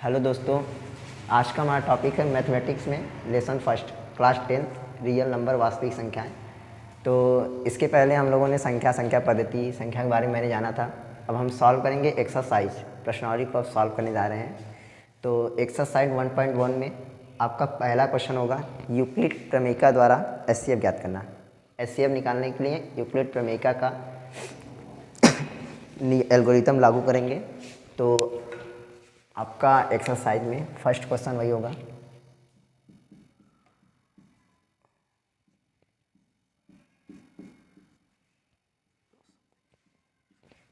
Hello दोस्तों, आज का हमारा टॉपिक है मैथमेटिक्स में lesson first class 10th real number वास्तविक संख्याएं। तो इसके पहले हम लोगों ने संख्या पद्धति संख्या के बारे में मैंने जाना था। अब हम सॉल्व करेंगे एक्सरसाइज प्रश्नावली को सॉल्व करने जा रहे हैं। तो एक्सरसाइज 1.1 में आपका पहला क्वेश्चन होगा यूक्लिड प्रमेयिका द्वारा एचसीएफ ज्ञात करना। एचसीएफ निकालने के लिए यूक्लिड प्रमेयिका का एल्गोरिथम लागू करेंगे। तो आपका एक्सरसाइज में फर्स्ट क्वेश्चन वही होगा।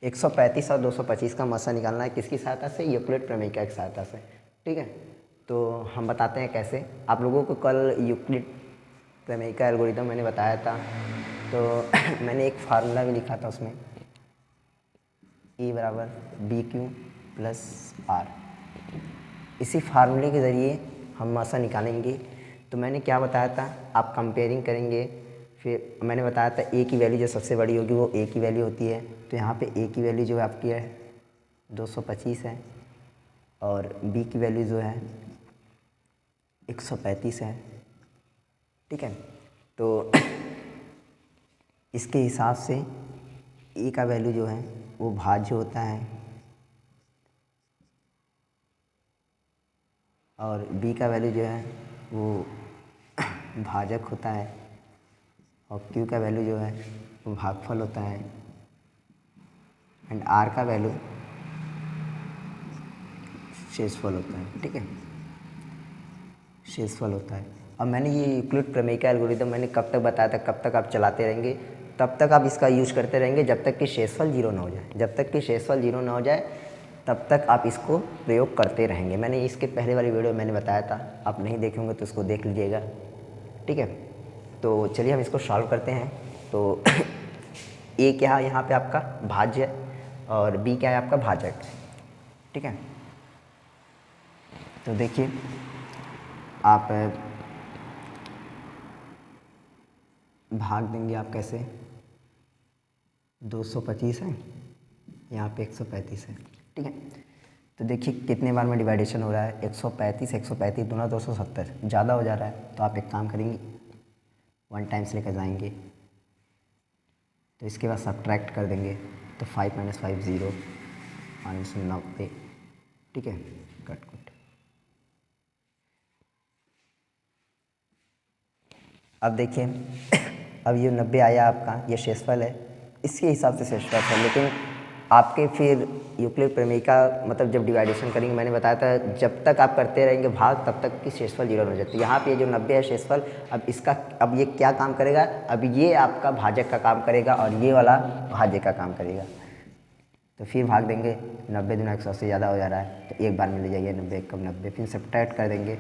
एक 135 और 225 का मसा निकालना है। किसकी सहायता से? यूक्लिड प्रमेयिका की सहायता से। ठीक है, तो हम बताते हैं कैसे। आप लोगों को कल यूक्लिड प्रमेयिका एल्गोरिथम मैंने बताया था, तो मैंने एक फार्मूला भी लिखा था उसमें, E बराबर BQ प्लस R। इसी फार्मूले के ज़रिए हम मसा निकालेंगे। तो मैंने क्या बताया था, आप कंपेयरिंग करेंगे। फिर मैंने बताया था ए की वैल्यू जो सबसे बड़ी होगी वो ए की वैल्यू होती है। तो यहाँ पे ए की वैल्यू जो है आपकी है 225 है और बी की वैल्यू जो है 135 है। ठीक है, तो इसके हिसाब से ए का वैल्यू जो है वो भाज्य होता है और b का वैल्यू जो है वो भाजक होता है और q का वैल्यू जो है वो भागफल होता है एंड r का वैल्यू शेषफल होता है। ठीक है, शेषफल होता है। अब मैंने ये यूक्लिड प्रमेयिका एल्गोरिथम मैंने कब तक बताया था, कब तक आप चलाते रहेंगे, तब तक आप इसका यूज़ करते रहेंगे जब तक कि शेषफल 0 ना हो जाए। जब तक कि शेषफल 0 ना हो जाए तब तक आप इसको प्रयोग करते रहेंगे। मैंने इसके पहले वाली वीडियो मैंने बताया था, आप नहीं देखे होंगे तो उसको देख लीजिएगा। ठीक है, तो चलिए हम इसको सॉल्व करते हैं। तो ए क्या है यहाँ पे आपका भाज्य और बी क्या है आपका भाजक। ठीक है, तो देखिए आप भाग देंगे आप कैसे। 225 है, यहाँ पे 135 है। ठीक है, तो देखिए कितने बार में डिवाइडेशन हो रहा है। 135 दोनों 270 ज़्यादा हो जा रहा है। तो आप एक काम करेंगे, 1 टाइम्स लेकर जाएंगे तो इसके बाद सब्ट्रैक्ट कर देंगे। तो 5 - 5 0 -90। ठीक है, कट। अब देखिए अब ये 90 आया आपका, ये शेषफल है, इसके हिसाब से शेषफल है। लेकिन आपके फिर यूक्लिड प्रमेयिका मतलब जब डिवाइडेशन करेंगे, मैंने बताया था जब तक आप करते रहेंगे भाग तब तक कि शेषफल 0 हो जाती है। यहाँ पे जो 90 है शेषफल, अब इसका अब ये क्या काम करेगा, अब ये आपका भाजक का काम करेगा और ये वाला भाज्य का काम करेगा। तो फिर भाग देंगे, 90 दूना 100 से ज़्यादा हो जा रहा है तो एक बार में ले जाइए 90 कम 90, फिर सब्ट्रैक्ट कर देंगे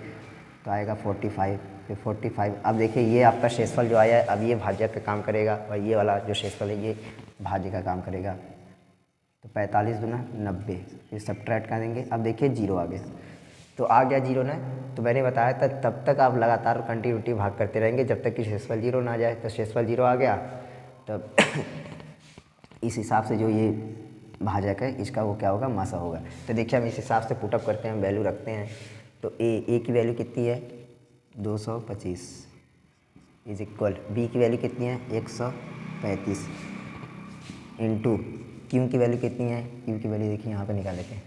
तो आएगा 45, फिर 45। अब देखिए ये आपका शेषफल जो आया है, अब ये भाज्य का काम करेगा और ये वाला जो शेषफल है ये भाज्य का काम करेगा। तो 45 दूना 90, फिर सब्ट्रैक्ट कर देंगे। अब देखिए 0 आ गया, तो आ गया 0 ना। तो मैंने बताया था तब तक आप लगातार कंटिन्यूटी भाग करते रहेंगे जब तक कि शेषफल 0 ना आ जाए। तो शेषफल 0 आ गया, तब इस हिसाब से जो ये भाजक है इसका वो क्या होगा, मासा होगा। तो देखिए हम इस हिसाब से पुटअप करते हैं, वैल्यू रखते हैं। तो ए की वैल्यू कितनी है 225 इज इक्वल, बी की वैल्यू कितनी है 135 इंटू क्यू की वैल्यू कितनी है, क्यू की वैल्यू देखिए यहाँ पे निकाल लेते हैं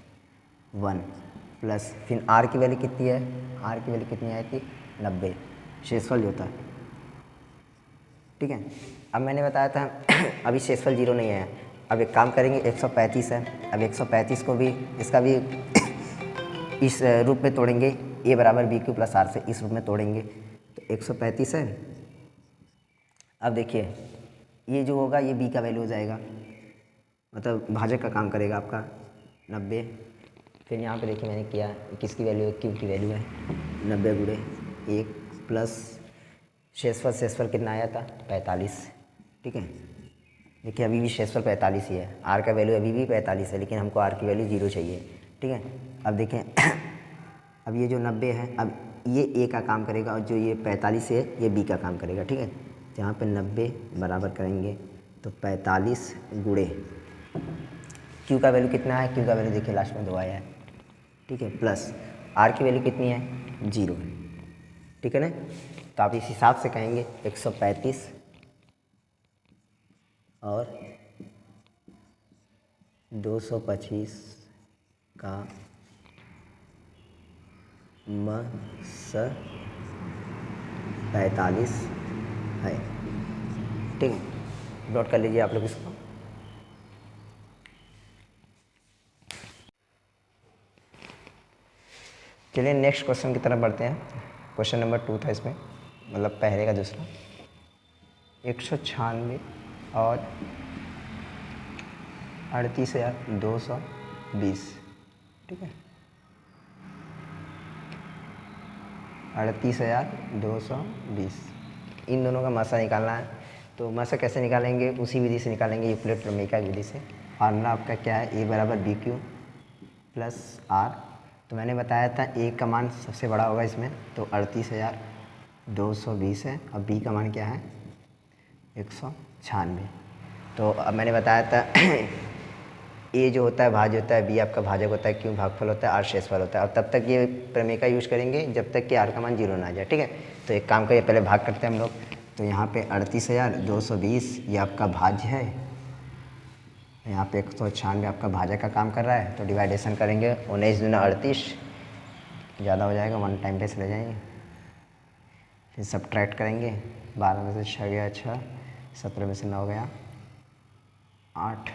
1 प्लस फिर आर की वैल्यू कितनी है, आर की वैल्यू कितनी आई थी 90, शेषफल जो था। ठीक है, अब मैंने बताया था अभी शेषफल 0 नहीं है। अब एक काम करेंगे, 135 है, अब 135 को भी इसका भी इस रूप में तोड़ेंगे, ए बराबर बी क्यू प्लस आर से इस रूप में तोड़ेंगे। तो 135 है। अब देखिए ये जो होगा ये बी का वैल्यू हो जाएगा, मतलब भाजक का काम करेगा आपका 90। फिर यहाँ पे देखिए मैंने किया, किसकी वैल्यू है, क्यू की वैल्यू है 90 गुणे 1 प्लस शेषफल कितना आया था 45। ठीक है, देखिए अभी भी शेषफल 45 ही है, आर का वैल्यू अभी भी 45 है, लेकिन हमको आर की वैल्यू 0 चाहिए। ठीक है, अब देखें अब ये जो 90 है, अब ये ए का काम करेगा और जो ये 45 है ये बी का काम करेगा। ठीक है, जहाँ पे 90 बराबर करेंगे तो 45 गुणे क्यू का वैल्यू कितना है, क्यू का वैल्यू देखिए लास्ट में 2 आया है। ठीक है, प्लस आर की वैल्यू कितनी है, 0 है, ठीक है ना। तो आप इस हिसाब से कहेंगे 135 और 225 का मस 45 है, ठीक है। नोट कर लीजिए आप लोग इसको। चलिए नेक्स्ट क्वेश्चन की तरफ बढ़ते हैं। क्वेश्चन नंबर 2 था इसमें, मतलब पहले का दूसरा। 196 और 38,220, ठीक है। 38,220, इन दोनों का मासा निकालना है। तो मासा कैसे निकालेंगे, उसी विधि से निकालेंगे, यूक्लिड प्रमेय विधि से। फार्मूला आपका क्या है, ए बराबर बी क्यू प्लस आर। तो मैंने बताया था ए का मान सबसे बड़ा होगा इसमें, तो 38,220 है। अब बी का मान क्या है, 196। तो अब मैंने बताया था ए जो होता है भाज्य होता है, बी आपका भाजक होता है, क्यू भागफल होता है, आर शेषफल होता है। अब तब तक ये प्रमेय का यूज़ करेंगे जब तक कि आर का मान 0 ना आ जाए, ठीक है। तो एक काम करिए, पहले भाग करते हैं हम लोग। तो यहाँ पे 38,220 ये आपका भाज्य है, यहाँ पे 196 आपका भाजक का काम कर रहा है। तो डिवाइडेशन करेंगे, 19 दूना 38, ज़्यादा हो जाएगा, 1 टाइम पे चले जाएंगे। फिर सब्ट्रैक्ट करेंगे, 12 में से 6 गया 6, 17 में से 9 गया 8,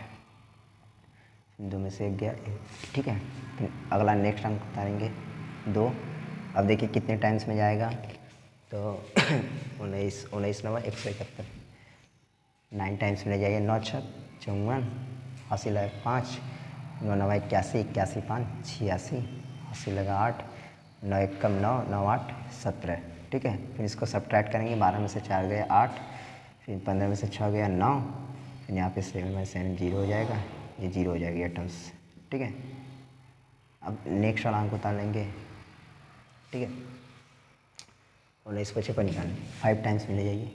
2 में से 1 गया 1, ठीक है। फिर अगला नेक्स्ट अंक उतारेंगे 2। अब देखिए कितने टाइम्स में जाएगा, तो 19 9 171, 9 टाइम्स में ले जाइए। 9 6 54, 80 लगा 5, 9 9 81, 81 5 86, 80 लगा 8, 9 1 कम 9, 9 8 17, ठीक है। फिर इसको सब्ट्रैक्ट करेंगे, 12 में से 4 गया 8, फिर 15 में से 6 गया 9, फिर यहाँ पे 7 में 7 0 हो जाएगा, ये 0 हो जाएगी टर्म्स, ठीक है। अब नेक्स्ट वाला अंक उतार लेंगे, ठीक है। 19 55 निकालें, 5 टाइम्स में ले जाइए,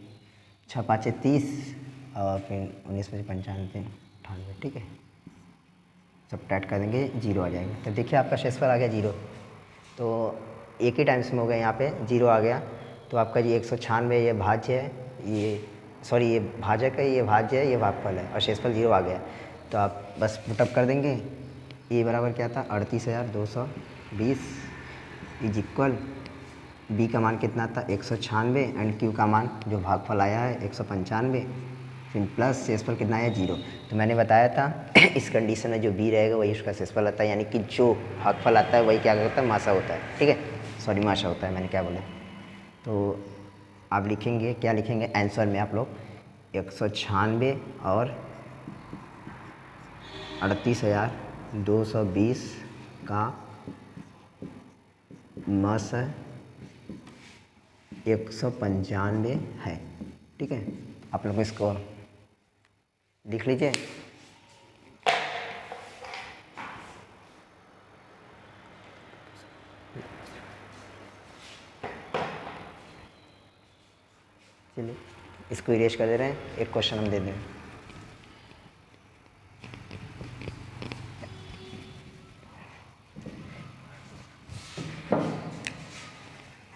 6 5 30 और फिर 19 में से 95 98, ठीक है। सब्ट्रैक्ट कर देंगे, 0 आ जाएगा। तो देखिए आपका शेषफल आ गया 0। तो एक ही टाइम्स में हो गया, यहाँ पे 0 आ गया। तो आपका जी 196 ये भाज्य है, ये सॉरी ये भाजक है, ये भाज्य है, ये भागफल है, और शेषफल 0 आ गया। तो आप बस पुटअप कर देंगे। ए बराबर क्या था, 38,220 इज इक्वल, बी का मान कितना था 196, एंड क्यू का मान जो भागफल आया है 195, फिर प्लस शेषफल कितना आया 0। तो मैंने बताया था इस कंडीशन में जो बी रहेगा वही उसका शेषफल आता है, यानी कि जो भागफल आता है वही क्या करता है, मासा होता है, ठीक है। सॉरी माशा होता है, मैंने क्या बोला। तो आप लिखेंगे, क्या लिखेंगे आंसर में आप लोग, 196 और 38,220 का मस 195 है, ठीक है। आप लोग इसको लिख लीजिए। चलिए इसको इरेज कर दे रहे हैं, एक क्वेश्चन हम दे दें।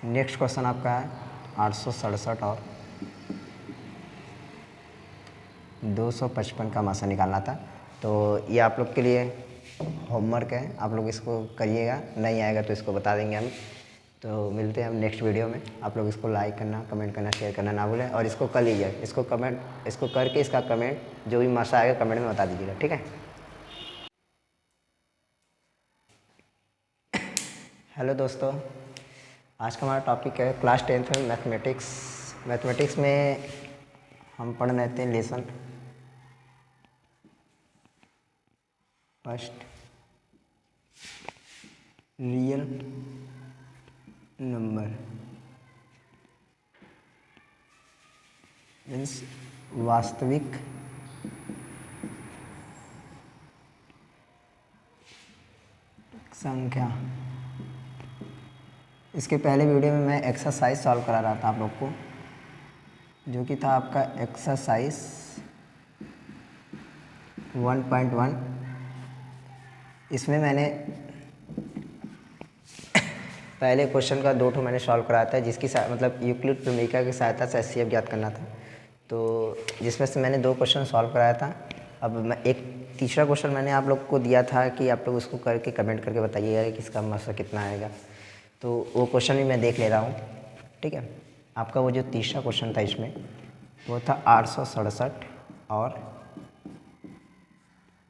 नेक्स्ट क्वेश्चन आपका है 867 और 255 का मासा निकालना था। तो ये आप लोग के लिए होमवर्क है, आप लोग इसको करिएगा, नहीं आएगा तो इसको बता देंगे हम। तो मिलते हैं हम नेक्स्ट वीडियो में। आप लोग इसको लाइक करना, कमेंट करना, शेयर करना ना भूलें, और इसको कर लीजिए, इसको करके इसका कमेंट जो भी मासा आएगा कमेंट में बता दीजिएगा, ठीक है। हेलो दोस्तों, आज का हमारा टॉपिक है क्लास 10th में मैथमेटिक्स। मैथमेटिक्स में हम पढ़ रहे थे lesson first, real number means वास्तविक संख्या। इसके पहले वीडियो में मैं एक्सरसाइज सॉल्व करा रहा था आप लोग को, जो कि था आपका एक्सरसाइज 1.1। इसमें मैंने पहले क्वेश्चन का 2 मैंने सॉल्व कराया था, जिसकी मतलब यूक्लिड प्रमेयिका की सहायता से एचसीएफ ज्ञात करना था। तो जिसमें से मैंने 2 क्वेश्चन सॉल्व कराया था। अब मैं एक तीसरा क्वेश्चन मैंने आप लोग को दिया था कि आप लोग उसको करके कमेंट करके बताइएगा कि इसका आंसर कितना आएगा। तो वो क्वेश्चन भी मैं देख ले रहा हूँ, ठीक है। आपका वो जो तीसरा क्वेश्चन था इसमें वो था 867 और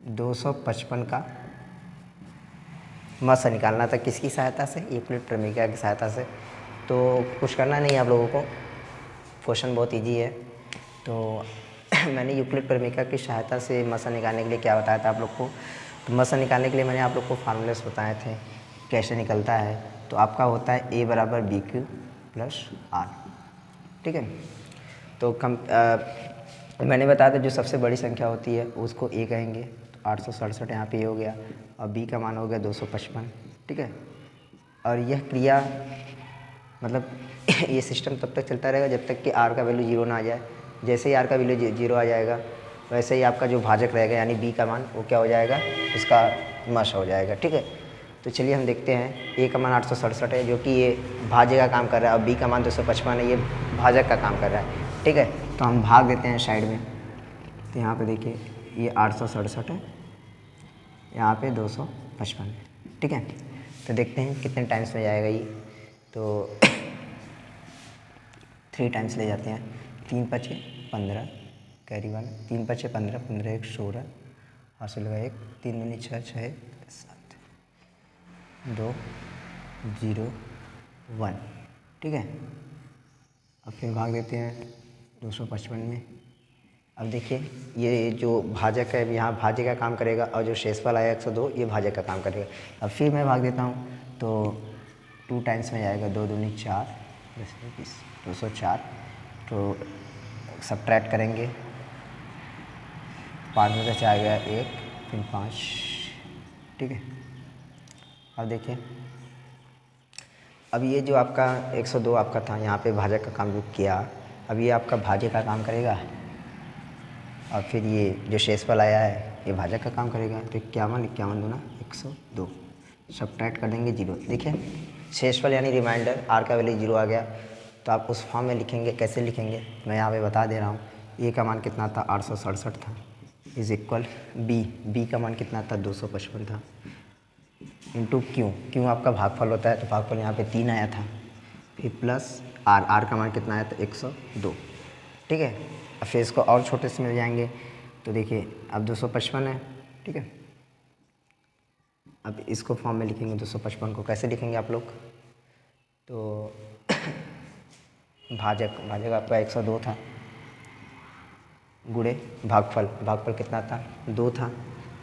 255 का मसा निकालना था। किसकी सहायता से? यूक्लिड प्रमेयिका की सहायता से। तो कुछ करना नहीं है आप लोगों को, क्वेश्चन बहुत इजी है। तो मैंने यूक्लिड प्रमेयिका की सहायता से मसा निकालने के लिए क्या बताया था आप लोग को? तो मसा निकालने के लिए मैंने आप लोग को फार्मूलेस बताए थे कैसे निकलता है। तो आपका होता है A बराबर BQ प्लस R, ठीक है। तो मैंने बताया था जो सबसे बड़ी संख्या होती है उसको A कहेंगे। तो 867 यहाँ पे हो गया और B का मान हो गया 255, ठीक है। और यह क्रिया मतलब ये सिस्टम तब तक चलता रहेगा जब तक कि R का वैल्यू 0 ना आ जाए। जैसे ही R का वैल्यू 0 आ जाएगा वैसे ही आपका जो भाजक रहेगा यानी B का मान वो क्या हो जाएगा, उसका मश हो जाएगा, ठीक है। तो चलिए हम देखते हैं। A का मान 867 है जो कि ये भाज्य का काम कर रहा है और B का मान 255 है, ये भाजक का काम कर रहा है, ठीक है। तो हम भाग देते हैं साइड में। तो यहाँ पे देखिए ये 867 है, यहाँ पे 255 है, ठीक है। तो देखते हैं कितने टाइम्स में जाएगा ये। तो 3 टाइम्स ले जाते हैं। 3 पचे 15 कैरी 1, 3 पचे 15, 15 1 16 हासिल होगा 1, 3 दूनी 6, 6 7, 2 0 1, ठीक है। अब फिर भाग देते हैं 255 में। अब देखिए ये जो भाजक है यहाँ भाज्य का काम करेगा और जो शेषफल आया 102 ये भाजक का काम करेगा। अब फिर मैं भाग देता हूँ तो 2 टाइम्स में जाएगा। 2 दूनी 4, 10 20 204। तो सब्ट्रैक्ट करेंगे, 5 में से आ गया 1, फिर 5, ठीक है। अब देखिए अब ये जो आपका 102 आपका था यहाँ पे भाजक का काम जो किया, अब ये आपका भाज्य का काम करेगा और फिर ये जो शेषफल आया है ये भाजक का काम करेगा। तो 51 51 दूना 102, सब्ट्रैक्ट कर देंगे 0। देखिए शेषफल यानी रिमाइंडर R का वैल्यू 0 आ गया। तो आप उस फॉर्म में लिखेंगे, कैसे लिखेंगे मैं यहाँ पे बता दे रहा हूँ। A का मान कितना था 867 था, इज़ इक्वल B का मान कितना था 255 था, इंटू Q आपका भागफल होता है। तो भागफल यहाँ पे 3 आया था, फिर प्लस R का मान कितना आया था 102, ठीक है। अब फिर इसको और छोटे से मिल जाएंगे। तो देखिए अब 255 है, ठीक है। अब इसको फॉर्म में लिखेंगे 255 को कैसे लिखेंगे आप लोग? तो भाजक आपका 102 था, गुणे भागफल कितना था 2 था,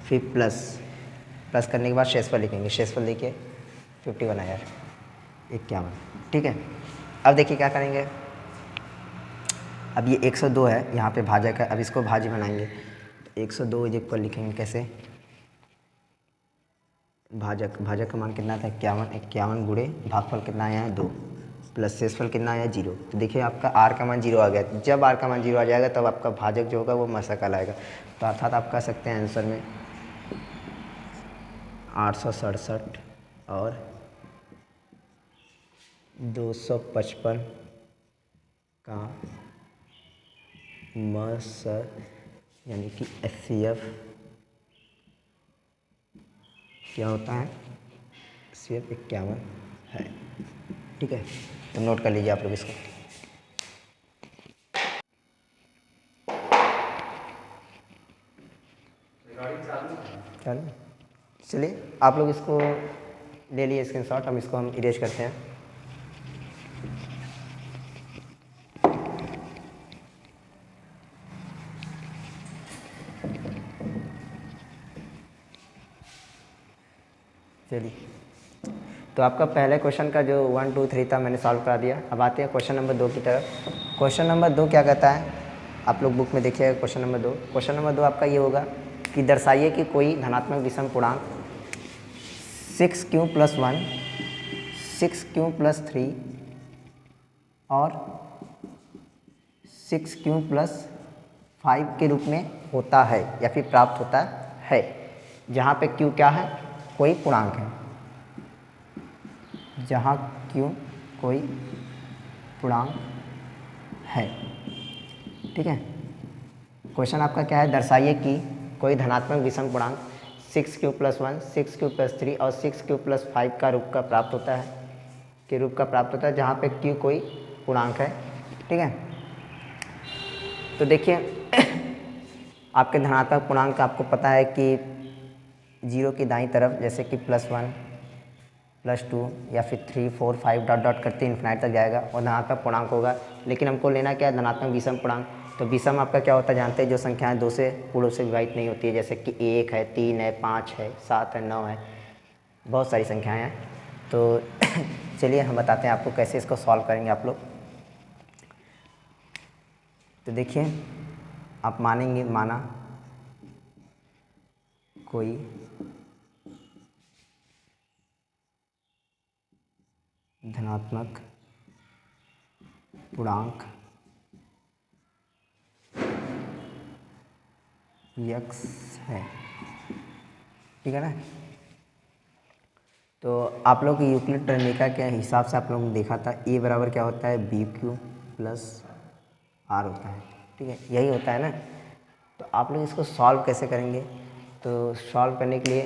फिर प्लस करने के बाद शेषफल लिखेंगे। शेषफल देखिए 51 आया 51, ठीक है। अब देखिए क्या करेंगे, अब ये 102 है यहाँ पे भाजक है, अब इसको भाज्य बनाएंगे। तो 102 इज इक्वल लिखेंगे कैसे, भाजक का मान कितना था 51 गुणे भागफल कितना आया है 2, प्लस शेषफल कितना आया 0। तो देखिए आपका R का मान 0 आ गया। जब R का मान 0 आ जाएगा तब आपका भाजक जो होगा वो मसा कहलाएगा। तो अर्थात आप कह सकते हैं आंसर में 867 और 255 का मस यानी कि HCF क्या होता है, HCF 51 है, ठीक है। तो नोट कर लीजिए आप लोग इसको। चलिए आप लोग इसको ले लिए स्क्रीनशॉट, हम इसको इरेज करते हैं। चलिए तो आपका पहले क्वेश्चन का जो 1 2 3 था मैंने सॉल्व करा दिया। अब आते हैं क्वेश्चन नंबर 2 की तरफ। क्वेश्चन नंबर 2 क्या कहता है, आप लोग बुक में देखिएगा। क्वेश्चन नंबर 2 आपका ये होगा कि दर्शाइए कि कोई धनात्मक विषम पूर्णांक 6q + 1, 6q + 3 और 6q + 5 के रूप में होता है या फिर प्राप्त होता है, जहाँ पे q क्या है, कोई पूर्णांक है, जहाँ क्यू कोई पूर्णांक है। ठीक है, क्वेश्चन आपका क्या है, दर्शाइए कि कोई धनात्मक विषम पूर्णांक 6q + 1, 6q + 3 और 6q + 5 का रूप का प्राप्त होता है, के रूप का प्राप्त होता है जहाँ पे q कोई पूर्णांक है। ठीक है, तो देखिए आपके धनात्मक पूर्णांक आपको पता है कि 0 की दाईं तरफ जैसे कि +1 +2 या फिर 3 4 5 डॉट डॉट करते इन्फिनाइट तक जाएगा और धनात्मक पूर्णांक होगा। लेकिन हमको लेना क्या है, धनात्मक विषम पूर्णांक। तो विषम आपका क्या होता है जानते हैं, जो संख्याएं 2 से पूर्णों से विभाजित नहीं होती है, जैसे कि 1 है, 3 है, 5 है, 7 है, 9 है, बहुत सारी संख्याएं हैं। तो चलिए हम बताते हैं आपको कैसे इसको सॉल्व करेंगे आप लोग। तो देखिए आप मानेंगे, माना कोई धनात्मक पूर्णांक x है। ठीक है ना, तो आप लोग यूक्लिड प्रमेय के हिसाब से आप लोगों ने देखा था a बराबर क्या होता है, BQ + R होता है। ठीक है, यही होता है ना। तो आप लोग इसको सॉल्व कैसे करेंगे, तो सॉल्व करने के लिए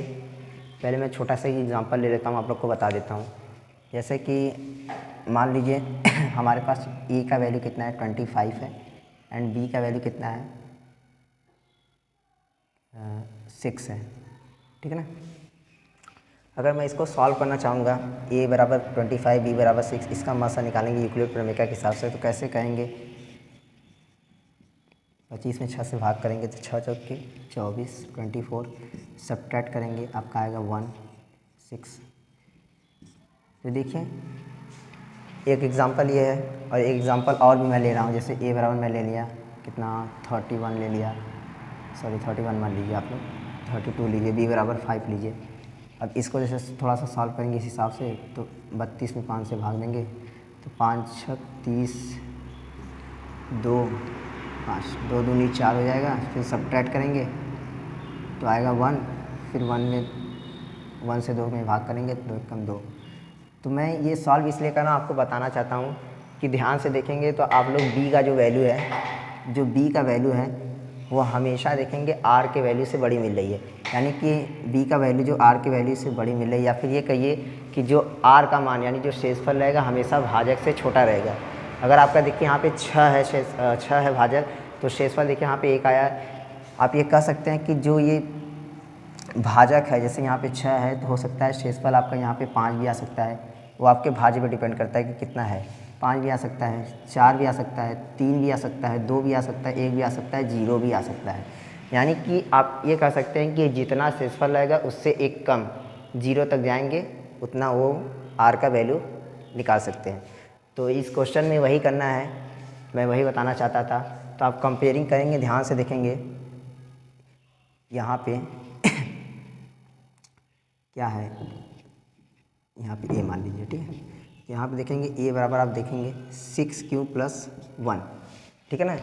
पहले मैं छोटा सा ही एग्जांपल ले लेता हूँ, आप लोग को बता देता हूँ। जैसे कि मान लीजिए हमारे पास a का वैल्यू कितना है 25 है एंड b का वैल्यू कितना है 6 है। ठीक है ना, अगर मैं इसको सॉल्व करना चाहूँगा a बराबर 25 b बराबर 6, इसका मासा निकालेंगे यूक्लिड प्रमेय के हिसाब से। तो कैसे कहेंगे, 25 में 6 से भाग करेंगे तो 6 चौके 24, 24 सब्ट्रैक्ट करेंगे आपका आएगा 1 6। तो देखिए एक एग्ज़ाम्पल ये है और एक एग्ज़ाम्पल और भी मैं ले रहा हूँ। जैसे a बराबर मैं ले लिया कितना 31 ले लिया, सॉरी 31 मान लीजिए आप लोग, 32 लीजिए, b बराबर 5 लीजिए। अब इसको जैसे थोड़ा सा सॉल्व करेंगे इस हिसाब से, तो 32 में 5 से भाग देंगे तो 5 6 30, 2 5 2 दूनी 4 हो जाएगा। फिर सब्ट्रैक्ट करेंगे तो आएगा 1, फिर 1 से 2 में भाग करेंगे तो 2 कम 2। तो मैं ये सॉल्व इसलिए करना आपको बताना चाहता हूँ कि ध्यान से देखेंगे तो आप लोग b का जो वैल्यू है, जो b का वैल्यू है वो हमेशा देखेंगे r के वैल्यू से बड़ी मिल रही है। यानी कि b का वैल्यू जो r के वैल्यू से बड़ी मिल रही है, या फिर ये कहिए कि जो r का मान यानी जो शेषफल रहेगा हमेशा भाजक से छोटा रहेगा। अगर आपका देखिए यहाँ पे 6 है भाजक, तो शेषफल देखिए यहाँ पे 1 आया है। आप ये कह सकते हैं कि जो ये भाजक है, जैसे यहाँ पे 6 है तो हो सकता है शेषफल आपका यहाँ पे 5 भी आ सकता है। वो आपके भाज्य पे डिपेंड करता है कि कितना है, 5 भी आ सकता है, 4 भी आ सकता है, 3 भी आ सकता है, 2 भी आ सकता है, 1 भी आ सकता है, 0 भी आ सकता है। यानी कि आप ये कह सकते हैं कि जितना शेषफल रहेगा उससे एक कम 0 तक जाएंगे उतना वो r का वैल्यू निकाल सकते हैं। तो इस क्वेश्चन में वही करना है, मैं वही बताना चाहता था। तो आप कंपेयरिंग करेंगे, ध्यान से देखेंगे यहाँ पे क्या है, यहाँ पे a मान लीजिए। ठीक है, यहाँ पे देखेंगे a बराबर आप देखेंगे 6q + 1। ठीक है ना,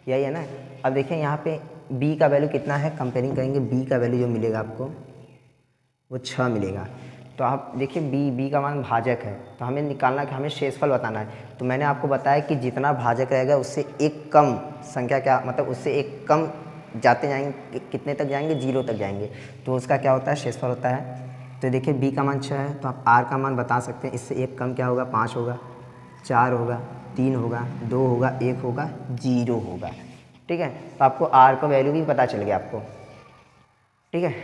यही है ना। अब देखिए यहाँ पे b का वैल्यू कितना है, कंपेयरिंग करेंगे, b का वैल्यू जो मिलेगा आपको वो 6 मिलेगा। तो आप देखिए b का मान भाजक है, तो हमें निकालना कि हमें शेषफल बताना है। तो मैंने आपको बताया कि जितना भाजक रहेगा उससे एक कम संख्या, क्या मतलब उससे एक कम जाते जाएंगे, कितने तक जाएंगे, 0 तक जाएंगे, तो उसका क्या होता है, शेषफल होता है। तो देखिए b का मान 6 है तो आप r का मान बता सकते हैं। इससे एक कम क्या होगा, 5 होगा, 4 होगा, 3 होगा, 2 होगा, 1 होगा, 0 होगा। ठीक है, तो आपको r का वैल्यू भी पता चल गया आपको। ठीक है,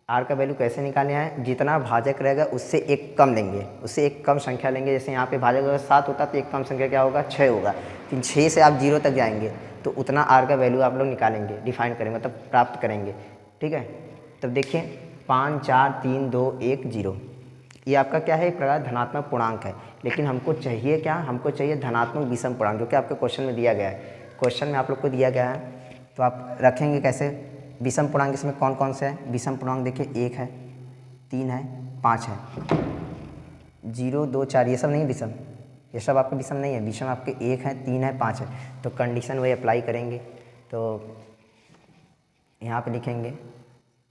r का वैल्यू कैसे निकालना है, जितना भाजक रहेगा उससे एक कम लेंगे, उससे एक कम संख्या लेंगे। जैसे यहाँ पे भाजक अगर 7 होता तो एक कम संख्या क्या होगा, 6 होगा। फिर 6 से आप 0 तक जाएंगे तो उतना r का वैल्यू आप लोग निकालेंगे, डिफाइन करेंगे, मतलब प्राप्त करेंगे। ठीक है, तब देखिए 5 4 3 2 1 0, ये आपका क्या है, एक प्रकार धनात्मक पूर्णांक है। लेकिन हमको चाहिए क्या, हमको चाहिए धनात्मक विषम पूर्णांक, जो कि आपके क्वेश्चन में दिया गया है। क्वेश्चन में आप लोग को दिया गया है, तो आप रखेंगे कैसे विषम पूर्णांक, इसमें कौन कौन से हैं विषम पूर्णांक, देखिए 1 है, 3 है, 5 है, 0 2 4 ये सब नहीं विषम, ये सब आपके विषम नहीं है। विषम आपके 1 है, 3 है, 5 है। तो कंडीशन वही अप्लाई करेंगे। तो यहाँ पे लिखेंगे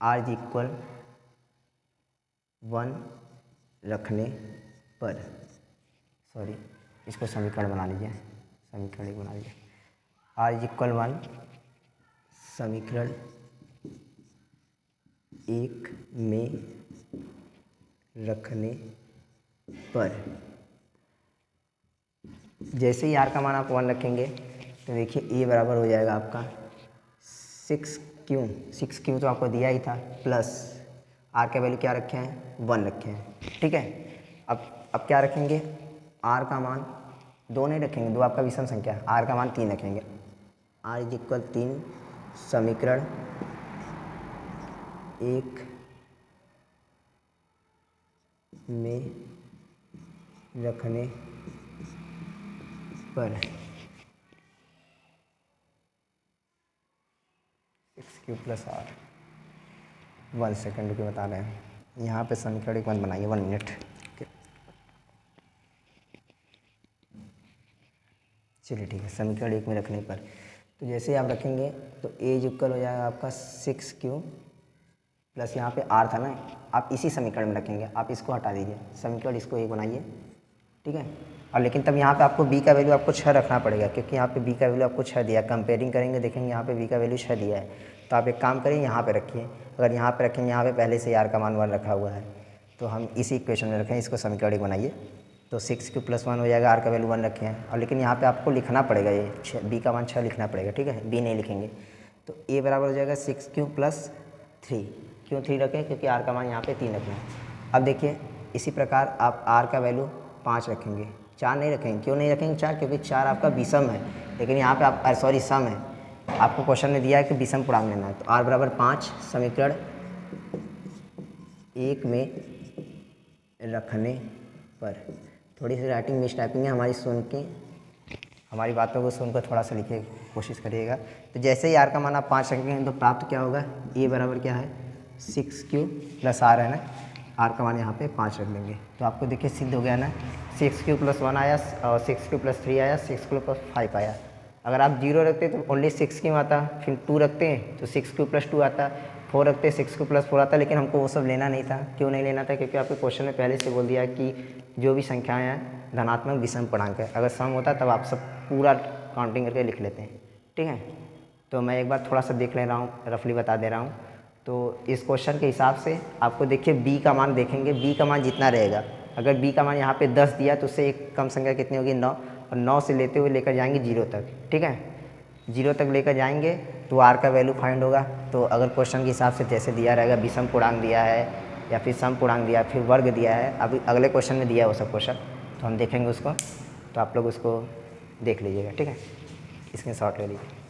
r = 1 रखने पर, सॉरी इसको समीकरण बना लीजिए, समीकरण एक बना लीजिए। r इज इक्वल 1 समीकरण एक में रखने पर, जैसे ही r का मान आप 1 रखेंगे तो देखिए a बराबर हो जाएगा आपका 6Q तो आपको दिया ही था, प्लस r का वैल्यू क्या रखे हैं 1 रखे हैं, ठीक है। अब क्या रखेंगे, r का मान 2 नहीं रखेंगे, 2 आपका विषम संख्या है, r का मान 3 रखेंगे। r इज इक्वल 3 समीकरण एक में रखने पर 6Q प्लस r, 1 सेकेंड के बता रहे हैं, यहाँ पे समीकरण एक 1 बनाइए, 1 मिनट। चलिए ठीक है, समीकरण एक में रखने पर तो जैसे ही आप रखेंगे तो a इज इक्वल हो जाएगा आपका 6Q प्लस यहाँ पे r था ना, आप इसी समीकरण में रखेंगे, आप इसको हटा दीजिए, समीकरण इसको एक बनाइए, ठीक है। और लेकिन तब यहाँ पे आपको b का वैल्यू आपको 6 रखना पड़ेगा, क्योंकि यहाँ पे b का वैल्यू आपको 6 दिया है। कंपेयरिंग करेंगे देखेंगे यहाँ पे b का वैल्यू 6 दिया है, तो आप एक काम करिए यहाँ पे रखिए। अगर यहाँ पे रखेंगे, यहाँ पे पहले से r का मान 1 रखा हुआ है, तो हम इसी इक्वेशन में रखें, इसको समीकरण एक बनाइए। तो 6Q प्लस 1 हो जाएगा, r का वैल्यू 1 रखे हैं, और लेकिन यहाँ पे आपको लिखना पड़ेगा, ये b का मान 6 लिखना पड़ेगा, ठीक है, b नहीं लिखेंगे। तो a बराबर हो जाएगा 6Q प्लस 3, क्यों 3 रखें, क्योंकि r का मान यहाँ पे 3 रखना है। अब देखिए इसी प्रकार आप r का वैल्यू 5 रखेंगे, 4 नहीं रखेंगे, क्यों नहीं रखेंगे 4, क्योंकि 4 आपका विषम है, लेकिन यहाँ पे आप सॉरी सम है, आपको क्वेश्चन में दिया है कि विषम पूर्णांक लेना है। तो r बराबर 5 समीकरण एक में रखने पर, थोड़ी सी राइटिंग मिस टाइपिंग है हमारी, सुन के हमारी बातों को सुनकर थोड़ा सा लिखने की कोशिश करिएगा। तो जैसे ही r का मान आप 5 रखेंगे तो प्राप्त क्या होगा, a बराबर क्या है 6Q प्लस r है ना, r का मान यहाँ पे 5 रख लेंगे, तो आपको देखिए सिद्ध हो गया ना, 6Q प्लस 1 आया और 6Q प्लस 3 आया, 6Q प्लस 5 आया। अगर आप 0 रखते तो ओनली 6Q आता, फिर 2 रखते हैं तो 6Q प्लस 2 आता, 4 रखते 6Q प्लस 4 आता, लेकिन हमको वो सब लेना नहीं था। क्यों नहीं लेना था, क्योंकि आपके क्वेश्चन में पहले से बोल दिया कि जो भी संख्याएं हैं धनात्मक विषम पूर्णांक है, अगर सम होता तब आप सब पूरा काउंटिंग करके लिख लेते हैं, ठीक है। तो मैं एक बार थोड़ा सा देख ले रहा हूँ, रफली बता दे रहा हूँ। तो इस क्वेश्चन के हिसाब से आपको देखिए b का मान देखेंगे, b का मान जितना रहेगा, अगर b का मान यहाँ पे 10 दिया तो उससे एक कम संख्या कितनी होगी 9, और 9 से लेते हुए लेकर जाएंगे 0 तक, ठीक है, 0 तक लेकर जाएंगे तो r का वैल्यू फाइंड होगा। तो अगर क्वेश्चन के हिसाब से जैसे दिया रहेगा, विषम पूर्णांक दिया है या फिर सम पूर्णांक दिया है, फिर वर्ग दिया है, अभी अगले क्वेश्चन में दिया है वो सब क्वेश्चन, तो हम देखेंगे उसको, तो आप लोग उसको देख लीजिएगा, ठीक है, स्क्रीनशॉट ले लीजिए।